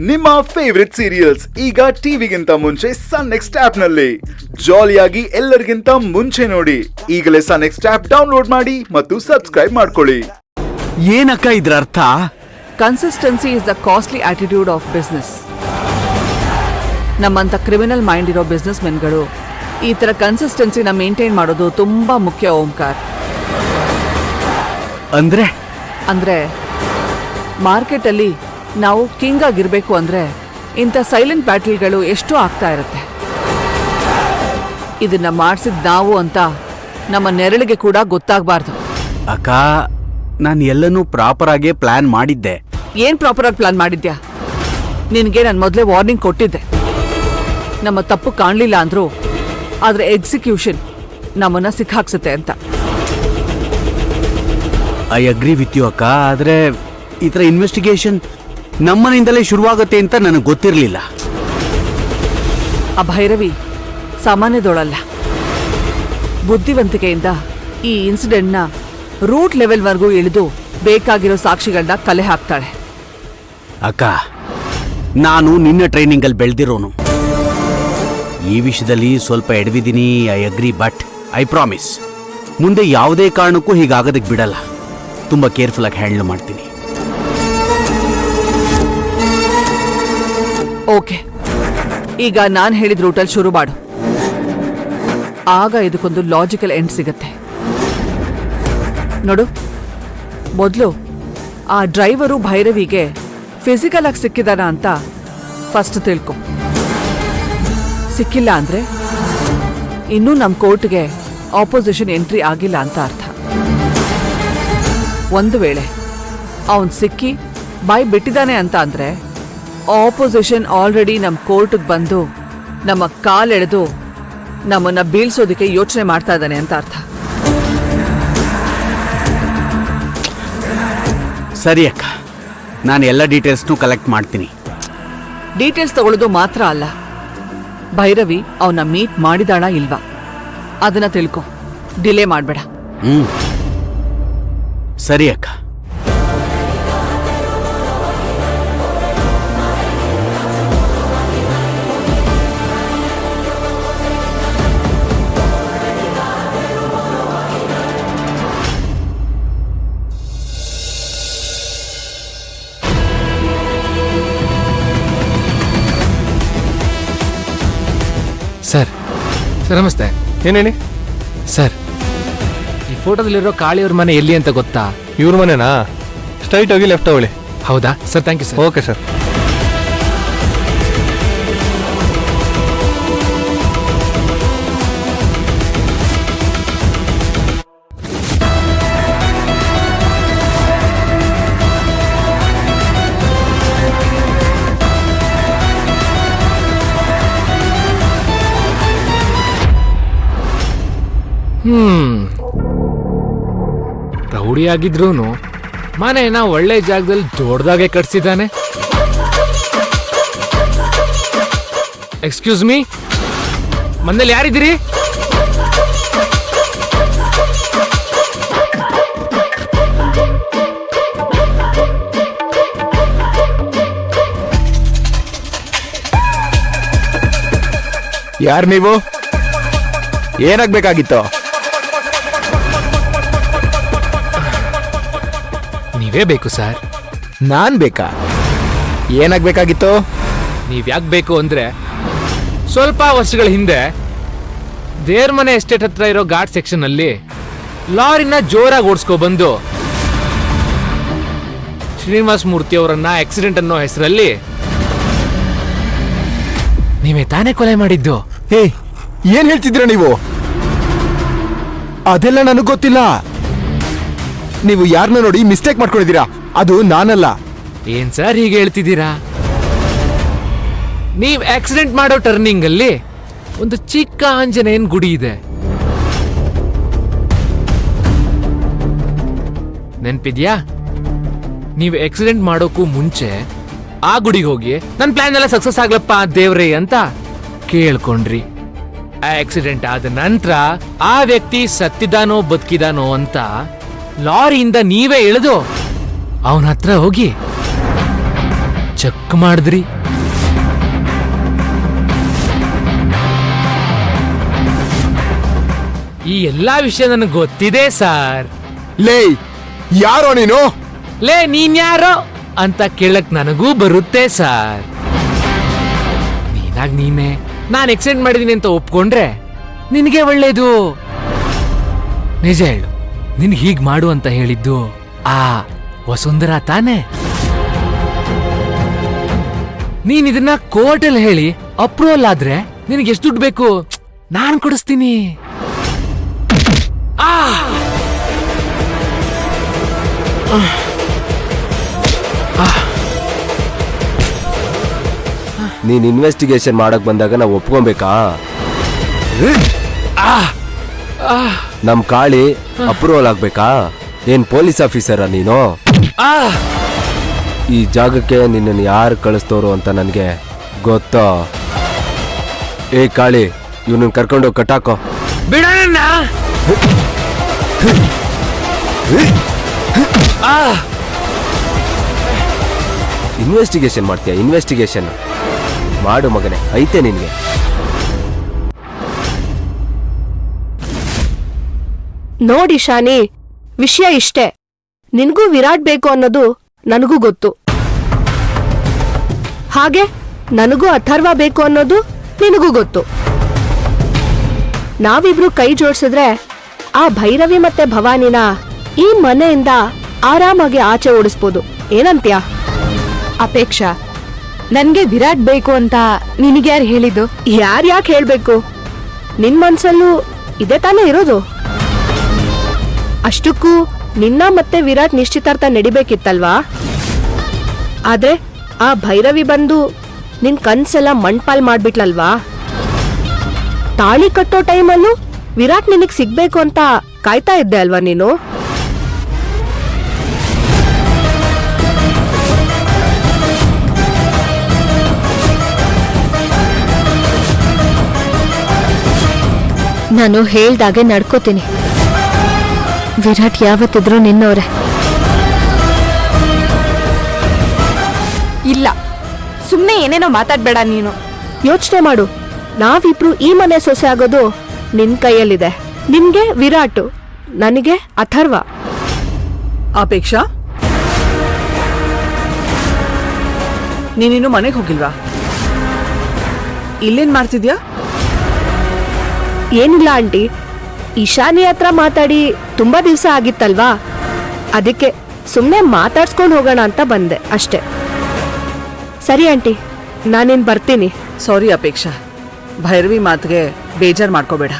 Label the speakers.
Speaker 1: ನಿಮ್ಮ favourite serials ಈಗ ಟಿವಿಗಿಂತ ಮುಂಚೆ ಸನ್ ನೆಕ್ಸ್ಟ್ ಆಪ್ ನಲ್ಲಿ ಜಾಲಿಯಾಗಿ ಎಲ್ಲರಿಗಿಂತ ಮುಂಚೆ ನೋಡಿ. ಈಗಲೇ ಸನ್ ನೆಕ್ಸ್ಟ್ ಆಪ್ ಡೌನ್ಲೋಡ್ ಮಾಡಿ ಮತ್ತು ಸಬ್ಸ್ಕ್ರೈಬ್ ಮಾಡ್ಕೊಳ್ಳಿ.
Speaker 2: ಏನಕ್ಕ ಇದ್ರ ಅರ್ಥ?
Speaker 3: Consistency is the costly attitude of business. ನಮ್ಮಂತ ಕ್ರಿಮಿನಲ್ ಮೈಂಡ್ ಇರೋ ಬಿಸ್ನೆಸ್ ಮೆನ್ಗಳು ಈ ತರ ಕನ್ಸಿಸ್ಟೆನ್ಸಿನ ಮೇಂಟೈನ್ ಮಾಡೋದು ತುಂಬಾ ಮುಖ್ಯ. ಓಂಕಾರ್, ಅಂದ್ರೆ ಮಾರ್ಕೆಟ್ ಅಲ್ಲಿ ನಾವು ಕಿಂಗ್ ಆಗಿರ್ಬೇಕು ಅಂದ್ರೆ ಇಂಥ ಸೈಲೆಂಟ್ ಬ್ಯಾಟಲ್ಗಳು ಎಷ್ಟೋ ಆಗ್ತಾ ಇರುತ್ತೆ. ಇದನ್ನ ಮಾಡಿಸಿದ್ ನಾವು ಅಂತ ನಮ್ಮ ನೆರಳಿಗೆ ಕೂಡ ಗೊತ್ತಾಗಬಾರ್ದು.
Speaker 2: ಅಕ್ಕ, ನಾನು ಎಲ್ಲನೂ ಪ್ರಾಪರ್ ಆಗೇ ಪ್ಲಾನ್ ಮಾಡಿದ್ದೆ.
Speaker 3: ಏನ್ ಪ್ರಾಪರ್ ಆಗಿ ಪ್ಲಾನ್ ಮಾಡಿದ್ಯಾ? ನಿನ್ಗೆ ನಾನು ಮೊದಲೇ ವಾರ್ನಿಂಗ್ ಕೊಟ್ಟಿದ್ದೆ. ನಮ್ಮ ತಪ್ಪು ಕಾಣಲಿಲ್ಲ ಅಂದ್ರು ಆದ್ರೆ ಎಕ್ಸಿಕ್ಯೂಷನ್ ನಮ್ಮನ್ನ ಸಿಕ್ಕಾಕ್ಸುತ್ತೆ ಅಂತ.
Speaker 2: ಐ ಅಗ್ರಿ ವಿತ್ ಯು ಅಕ್ಕ. ಆದ್ರೆ ಈ ತರ ಇನ್ವೆಸ್ಟಿಗೇಷನ್ ನಮ್ಮನಿಂದಲೇ ಶುರುವಾಗತ್ತೆ ಅಂತ ನನಗೆ ಗೊತ್ತಿರಲಿಲ್ಲ.
Speaker 3: ಆ ಭೈರವಿ ಸಾಮಾನ್ಯದೋಳಲ್ಲ. ಬುದ್ಧಿವಂತಿಕೆಯಿಂದ ಈ ಇನ್ಸಿಡೆಂಟ್ನ ರೂಟ್ ಲೆವೆಲ್ವರೆಗೂ ಇಳಿದು ಬೇಕಾಗಿರೋ ಸಾಕ್ಷಿಗಳನ್ನ ಕಲೆ ಹಾಕ್ತಾಳೆ.
Speaker 2: ಅಕ್ಕ, ನಾನು ನಿನ್ನ ಟ್ರೈನಿಂಗಲ್ಲಿ ಬೆಳೆದಿರೋನು. ಈ ವಿಷಯದಲ್ಲಿ ಸ್ವಲ್ಪ ಎಡವಿದ್ದೀನಿ. I agree, but I promise ಮುಂದೆ ಯಾವುದೇ ಕಾರಣಕ್ಕೂ ಹೀಗಾಗೋದಕ್ಕೆ ಬಿಡಲ್ಲ. ತುಂಬ ಕೇರ್ಫುಲ್ ಆಗಿ ಹ್ಯಾಂಡಲ್ ಮಾಡ್ತೀನಿ.
Speaker 3: ಓಕೆ, ಈಗ ನಾನು ಹೇಳಿದ ರೂಟಲ್ಲಿ ಶುರು ಮಾಡು. ಆಗ ಇದಕ್ಕೊಂದು ಲಾಜಿಕಲ್ ಎಂಡ್ ಸಿಗತ್ತೆ. ನೋಡು, ಮೊದಲು ಆ ಡ್ರೈವರು ಭೈರವಿಗೆ ಫಿಸಿಕಲ್ ಆಗಿ ಸಿಕ್ಕಿದಾನ ಅಂತ ಫಸ್ಟ್ ತಿಳ್ಕೊ. ಸಿಕ್ಕಿಲ್ಲ ಅಂದ್ರೆ ಇನ್ನೂ ನಮ್ಮ ಕೋರ್ಟ್ಗೆ ಆಪೋಸಿಷನ್ ಎಂಟ್ರಿ ಆಗಿಲ್ಲ ಅಂತ ಅರ್ಥ. ಒಂದು ವೇಳೆ ಅವನ್ ಸಿಕ್ಕಿ ಬಾಯ್ ಬಿಟ್ಟಿದ್ದಾನೆ ಅಂತ ಅಂದ್ರೆ ಆಪೋಸಿಷನ್ ಆಲ್ರೆಡಿ ನಮ್ಮ ಕೋರ್ಟ್ಗೆ ಬಂದು ನಮ್ಮ ಕಾಲೆಳೆದು ನಮ್ಮನ್ನ ಬೀಳ್ಸೋದಕ್ಕೆ ಯೋಚನೆ ಮಾಡ್ತಾ ಇದ್ದಾನೆ ಅಂತ ಅರ್ಥ.
Speaker 2: ಸರಿ ಅಕ್ಕ, ನಾನು ಎಲ್ಲ ಡೀಟೇಲ್ಸ್ನು ಕಲೆಕ್ಟ್ ಮಾಡ್ತೀನಿ.
Speaker 3: ಡೀಟೇಲ್ಸ್ ತಗೊಳ್ಳೋದು ಮಾತ್ರ ಅಲ್ಲ, ಭೈರವಿ ಅವನ್ನ ಮೀಟ್ ಮಾಡಿದಾಳ ಇಲ್ವಾ ಅದನ್ನ ತಿಳ್ಕೊ. ಡಿಲೇ ಮಾಡಬೇಡ.
Speaker 2: ಸರಿ ಅಕ್ಕ.
Speaker 4: ಸರ್ ನಮಸ್ತೆ.
Speaker 5: ಏನು ಹೇಳಿ
Speaker 4: ಸರ್, ಈ ಫೋಟೋದಲ್ಲಿರೋ ಕಾಳಿಯವ್ರ ಮನೆ ಎಲ್ಲಿ ಅಂತ ಗೊತ್ತಾ?
Speaker 5: ಇವ್ರ ಮನೆನಾ? ಸ್ಟ್ರೈಟ್ ಹೋಗಿ ಲೆಫ್ಟ್ ತಗೊಳ್ಳಿ.
Speaker 4: ಹೌದಾ sir? Thank you sir.
Speaker 5: Okay sir.
Speaker 4: Rowdy ಆಗಿದ್ರೂನು ಮನೇನ ಒಳ್ಳೆ ಜಾಗದಲ್ಲಿ ದೊಡ್ಡದಾಗೆ ಕಟ್ಸಿದ್ದಾನೆ. ಎಕ್ಸ್ಕ್ಯೂಸ್ ಮೀ, ಮನೇಲಿ ಯಾರಿದ್ದೀರಿ?
Speaker 5: ಯಾರು ನೀವು? ಏನಾಗ್ಬೇಕಾಗಿತ್ತು?
Speaker 4: ನೀವೇ ಬೇಕು ಸರ್.
Speaker 5: ನಾನ್ ಬೇಕಾ? ಏನಾಗ್ಬೇಕಾಗಿತ್ತು?
Speaker 4: ನೀವ್ಯಾಕೆ ಬೇಕು ಅಂದ್ರೆ, ಸ್ವಲ್ಪ ವರ್ಷಗಳ ಹಿಂದೆ ದೇವ್ರ ಮನೆ ಎಸ್ಟೇಟ್ ಹತ್ರ ಇರೋ ಘಾಟ್ ಸೆಕ್ಷನ್ ಅಲ್ಲಿ ಲಾರಿನ ಜೋರಾಗಿ ಓಡಿಸ್ಕೊಬಂದು ಶ್ರೀನಿವಾಸ ಮೂರ್ತಿ ಅವರನ್ನ ಆಕ್ಸಿಡೆಂಟ್ ಅನ್ನೋ ಹೆಸರಲ್ಲಿ ನೀವೇ ತಾನೇ ಕೊಲೆ ಮಾಡಿದ್ದು.
Speaker 5: ಏನ್ ಹೇಳ್ತಿದ್ದೀರಾ ನೀವು? ಅದೆಲ್ಲ ನನಗೆ ಗೊತ್ತಿಲ್ಲ. ನೀವು ಯಾರನ್ನ ನೋಡಿ ಮಿಸ್ಟೇಕ್ ಮಾಡ್ಕೊಂಡಿದ್ದೀರಾ. ಅದು ನಾನಲ್ಲ.
Speaker 4: ಏನ್ ಸರ್ ಹೀಗೆ ಹೇಳ್ತಿದ್ದೀರಾ? ನೀವ್ ಆಕ್ಸಿಡೆಂಟ್ ಮಾಡೋ ಟರ್ನಿಂಗ್ ಅಲ್ಲಿ ಒಂದು ಚಿಕ್ಕ ಆಂಜನೇಯನ್ ಗುಡಿ ಇದೆ, ನೆನ್ಪಿದ್ಯಾ? ನೀವ್ ಆಕ್ಸಿಡೆಂಟ್ ಮಾಡೋಕ್ಕೂ ಮುಂಚೆ ಆ ಗುಡಿಗೆ ಹೋಗಿ ನನ್ನ ಪ್ಲಾನ್ ಎಲ್ಲ ಸಕ್ಸಸ್ ಆಗ್ಲಪ್ಪ ದೇವ್ರೇ ಅಂತ ಕೇಳ್ಕೊಂಡ್ರಿ. ಆಕ್ಸಿಡೆಂಟ್ ಆದ ನಂತರ ಆ ವ್ಯಕ್ತಿ ಸತ್ತಿದಾನೋ ಬದುಕಿದಾನೋ ಅಂತ ಲಾರಿಯಿಂದ ನೀವೇ ಇಳಿದು ಅವನ ಹತ್ರ ಹೋಗಿ ಚೆಕ್ ಮಾಡಿದ್ರಿ. ಈ ಎಲ್ಲಾ ವಿಷಯ ನನಗೆ ಗೊತ್ತಿದೆ ಸರ್.
Speaker 5: ಲೇ ಯಾರೋ ನೀನು?
Speaker 4: ಲೇ ನೀನ್ ಯಾರೋ ಅಂತ ಕೇಳಕ್ ನನಗೂ ಬರುತ್ತೆ ಸರ್. ನೀನಾಗ್ ನೀನೆ ನಾನು ಎಕ್ಸೆಂಟ್ ಮಾಡಿದೀನಿ ಅಂತ ಒಪ್ಕೊಂಡ್ರೆ ನಿನಗೆ ಒಳ್ಳೇದು. ನಿಜ ಹೇಳು, ನಿನ್ಗೆ ಹೀಗ್ ಮಾಡು ಅಂತ ಹೇಳಿದ್ದು ಆ ವಸುಂಧರಾ ತಾನೆ? ನೀನ್ ಇದನ್ನ ಕೋರ್ಟಲ್ಲಿ ಹೇಳಿ ಅಪ್ರೂವಲ್ ಆದ್ರೆ ನಿನಗೆ ಎಷ್ಟು ದುಡ್ಡು ಬೇಕು ನಾನ್ ಕೊಡಿಸ್ತೀನಿ.
Speaker 6: ನೀನ್ ಇನ್ವೆಸ್ಟಿಗೇಷನ್ ಮಾಡಕ್ ಬಂದಾಗ ನಾವು ಒಪ್ಕೊಬೇಕಾ? ನಮ್ ಕಾಳಿ ಅಪ್ರೂವಲ್ ಆಗ್ಬೇಕಾ? ಏನ್ ಪೊಲೀಸ್ ಆಫೀಸರ ನೀನು? ಈ ಜಾಗಕ್ಕೆ ನಿನ್ನನ್ನು ಯಾರು ಕಳಿಸ್ತೋರು ಅಂತ ನನ್ಗೆ ಗೊತ್ತೋ. ಏ ಕಾಳಿ, ಇವನನ್ನ ಕರ್ಕೊಂಡೋಗಿ ಕಟ್ಟಾಕೋ.
Speaker 4: ಬಿಡಣ್ಣ.
Speaker 6: ಇನ್ವೆಸ್ಟಿಗೇಷನ್ ಮಾಡ್ತೀಯ? ಇನ್ವೆಸ್ಟಿಗೇಷನ್ ಮಾಡು ಮಗನೇ, ಐತೆ ನಿನ್ಗೆ.
Speaker 7: ನೋಡಿ ಶಾನಿ, ವಿಷಯ ಇಷ್ಟೇ. ನಿನ್ಗೂ ವಿರಾಟ್ ಬೇಕು ಅನ್ನೋದು ನನಗೂ ಗೊತ್ತು. ಹಾಗೆ ನನಗೂ ಅಥರ್ವ ಬೇಕು ಅನ್ನೋದು ನಿನಗೂ ಗೊತ್ತು. ನಾವಿಬ್ರು ಕೈ ಜೋಡಿಸಿದ್ರೆ ಆ ಭೈರವಿ ಮತ್ತೆ ಭವಾನಿನ ಈ ಮನೆಯಿಂದ ಆರಾಮಾಗಿ ಆಚೆ ಓಡಿಸ್ಬೋದು. ಏನಂತ್ಯಾ?
Speaker 8: ಅಪೇಕ್ಷಾ, ನನ್ಗೆ ವಿರಾಟ್ ಬೇಕು ಅಂತ ನಿನಗ್ಯಾರು ಹೇಳಿದ್ದು?
Speaker 7: ಯಾರ್ಯಾಕೆ ಹೇಳ್ಬೇಕು? ನಿನ್ ಮನ್ಸಲ್ಲೂ ಇದೇ ತಾನೇ ಇರೋದು. ಅಷ್ಟಕ್ಕೂ ನಿನ್ನ ಮತ್ತೆ ವಿರಾಟ್ ನಿಶ್ಚಿತಾರ್ಥ ನಡಿಬೇಕಿತ್ತಲ್ವಾ? ಆದ್ರೆ ಆ ಭೈರವಿ ಬಂದು ನಿನ್ ಕನ್ಸೆಲ್ಲ ಮಣ್ಪಾಲ್ ಮಾಡ್ಬಿಟ್ಲಲ್ವಾ? ತಾಳಿ ಕಟ್ಟೋ ಟೈಮಲ್ಲೂ ವಿರಾಟ್ ನಿನಗ್ ಸಿಗ್ಬೇಕು ಅಂತ ಕಾಯ್ತಾ ಇದ್ದೆ ಅಲ್ವಾ ನೀನು?
Speaker 8: ನಾನು ಹೇಳ್ದಾಗೆ ನಡ್ಕೋತೀನಿ. ವಿರಾಟ್ ಯಾವತ್ತಿದ್ರು ನಿನ್ನವ್ರೆ. ಇಲ್ಲ, ಸುಮ್ಮನೆ ಏನೇನೋ ಮಾತಾಡ್ಬೇಡ ನೀನು.
Speaker 7: ಯೋಚನೆ ಮಾಡು, ನಾವಿಬ್ರು ಈ ಮನೆ ಸೊಸೆ ಆಗೋದು ನಿನ್ ಕೈಯಲ್ಲಿದೆ. ನಿನ್ಗೆ ವಿರಾಟು, ನನಗೆ ಅಥರ್ವ.
Speaker 3: ಅಪೇಕ್ಷಾ, ನೀನಿನ್ನು ಮನೆಗೆ ಹೋಗಿಲ್ವಾ? ಇಲ್ಲೇನ್ ಮಾಡ್ತಿದ್ಯಾ?
Speaker 7: ಏನಿಲ್ಲ ಆಂಟಿ, ಇಶಾನಿ ಹತ್ರ ಮಾತಾಡಿ ತುಂಬಾ ದಿವಸ ಆಗಿತ್ತಲ್ವಾ, ಅದಕ್ಕೆ ಸುಮ್ಮನೆ ಮಾತಾಡ್ಸ್ಕೊಂಡು ಹೋಗೋಣ ಅಂತ ಬಂದೆ ಅಷ್ಟೆ. ಸರಿ ಆಂಟಿ, ನಾನಿನ್ ಬರ್ತೀನಿ.
Speaker 3: ಸಾರಿ ಅಪೇಕ್ಷಾ, ಭೈರವಿ ಮಾತಿಗೆ ಬೇಜಾರ್ ಮಾಡ್ಕೋಬೇಡ.